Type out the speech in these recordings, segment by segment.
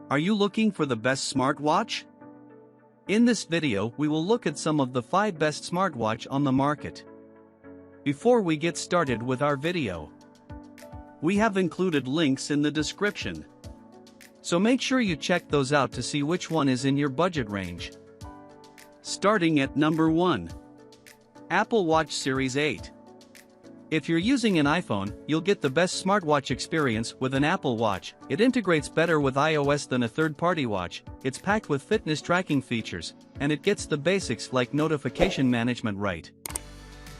Are you looking for the best smartwatch? In this video, we will look at some of the 5 best smartwatch on the market. Before we get started with our video, we have included links in the description. So make sure you check those out to see which one is in your budget range. Starting at number 1. Apple Watch Series 8. If you're using an iPhone, you'll get the best smartwatch experience with an Apple Watch. It integrates better with iOS than a third-party watch, it's packed with fitness tracking features, and it gets the basics like notification management right.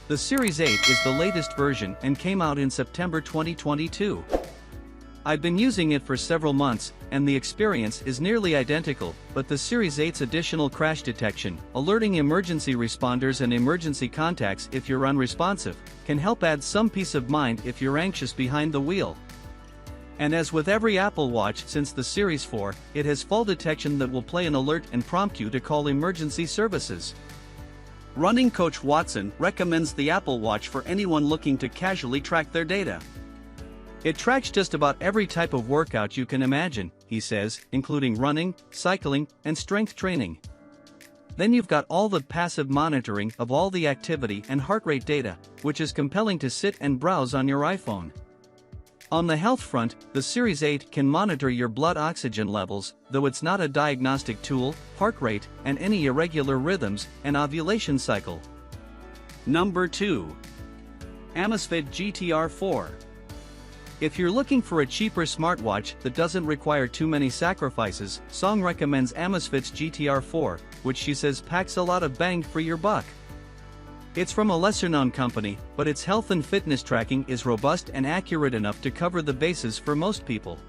The Series 8 is the latest version and came out in September 2022. I've been using it for several months, and the experience is nearly identical, but the Series 8's additional crash detection, alerting emergency responders and emergency contacts if you're unresponsive, can help add some peace of mind if you're anxious behind the wheel. And as with every Apple Watch since the Series 4, it has fall detection that will play an alert and prompt you to call emergency services. Running coach Watson recommends the Apple Watch for anyone looking to casually track their data. It tracks just about every type of workout you can imagine, he says, including running, cycling, and strength training. Then you've got all the passive monitoring of all the activity and heart rate data, which is compelling to sit and browse on your iPhone. On the health front, the Series 8 can monitor your blood oxygen levels, though it's not a diagnostic tool, heart rate, and any irregular rhythms, and ovulation cycle. Number 2. Amfit GTR4. If you're looking for a cheaper smartwatch that doesn't require too many sacrifices, Song recommends Amfit's GTR4, which she says packs a lot of bang for your buck. It's from a lesser-known company, but its health and fitness tracking is robust and accurate enough to cover the bases for most people.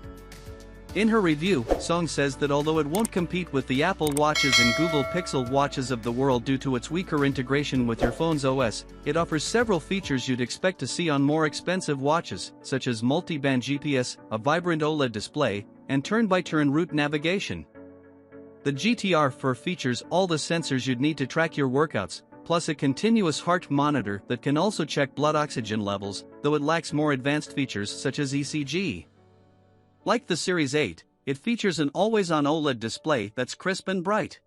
In her review, Song says that although it won't compete with the Apple Watches and Google Pixel watches of the world due to its weaker integration with your phone's OS, it offers several features you'd expect to see on more expensive watches, such as multi-band GPS, a vibrant OLED display, and turn-by-turn route navigation. The GTR4 features all the sensors you'd need to track your workouts, plus a continuous heart monitor that can also check blood oxygen levels, though it lacks more advanced features such as ECG. Like the Series 8, it features an always-on OLED display that's crisp and bright.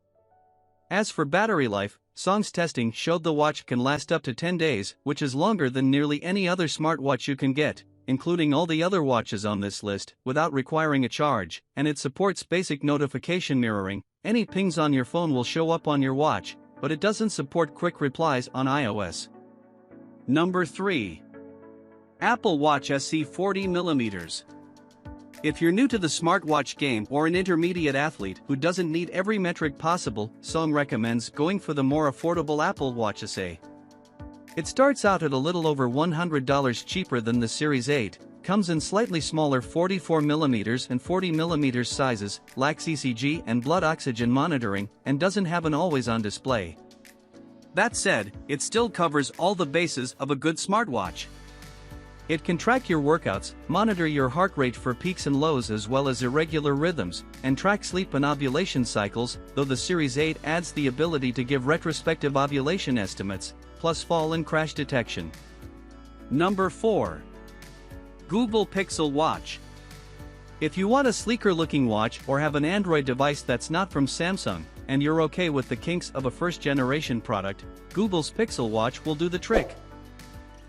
As for battery life, Song's testing showed the watch can last up to 10 days, which is longer than nearly any other smartwatch you can get, including all the other watches on this list, without requiring a charge, and it supports basic notification mirroring. Any pings on your phone will show up on your watch, but it doesn't support quick replies on iOS. Number 3. Apple Watch SE 40mm. If you're new to the smartwatch game or an intermediate athlete who doesn't need every metric possible, Song recommends going for the more affordable Apple Watch SE. It starts out at a little over $100 cheaper than the Series 8, comes in slightly smaller 44mm and 40mm sizes, lacks ECG and blood oxygen monitoring, and doesn't have an always-on display. That said, it still covers all the bases of a good smartwatch. It can track your workouts, monitor your heart rate for peaks and lows as well as irregular rhythms, and track sleep and ovulation cycles, though the Series 8 adds the ability to give retrospective ovulation estimates, plus fall and crash detection. Number 4. Google Pixel Watch. If you want a sleeker-looking watch or have an Android device that's not from Samsung, and you're okay with the kinks of a first-generation product, Google's Pixel Watch will do the trick.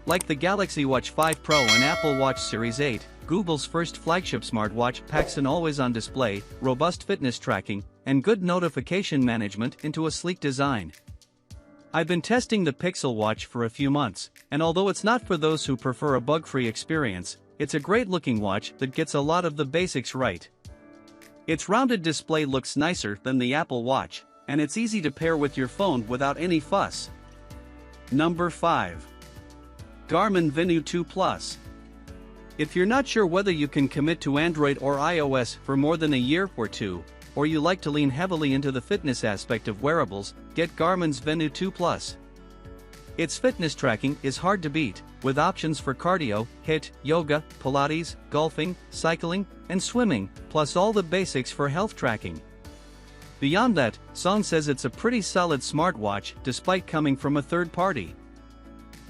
Like the Galaxy Watch 5 Pro and Apple Watch Series 8, Google's first flagship smartwatch packs an always-on display, robust fitness tracking, and good notification management into a sleek design. I've been testing the Pixel Watch for a few months, and although it's not for those who prefer a bug-free experience, it's a great-looking watch that gets a lot of the basics right. Its rounded display looks nicer than the Apple Watch, and it's easy to pair with your phone without any fuss. Number 5. Garmin Venue 2 Plus. If you're not sure whether you can commit to Android or iOS for more than a year or two, or you like to lean heavily into the fitness aspect of wearables, get Garmin's Venue 2 Plus. Its fitness tracking is hard to beat, with options for cardio, HIIT, yoga, Pilates, golfing, cycling, and swimming, plus all the basics for health tracking. Beyond that, Song says it's a pretty solid smartwatch despite coming from a third party.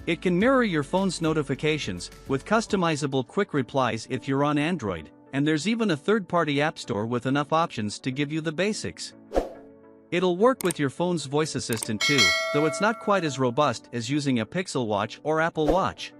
It can mirror your phone's notifications, with customizable quick replies if you're on Android, And there's even a third-party app store with enough options to give you the basics. It'll work with your phone's voice assistant too, though it's not quite as robust as using a Pixel Watch or Apple Watch.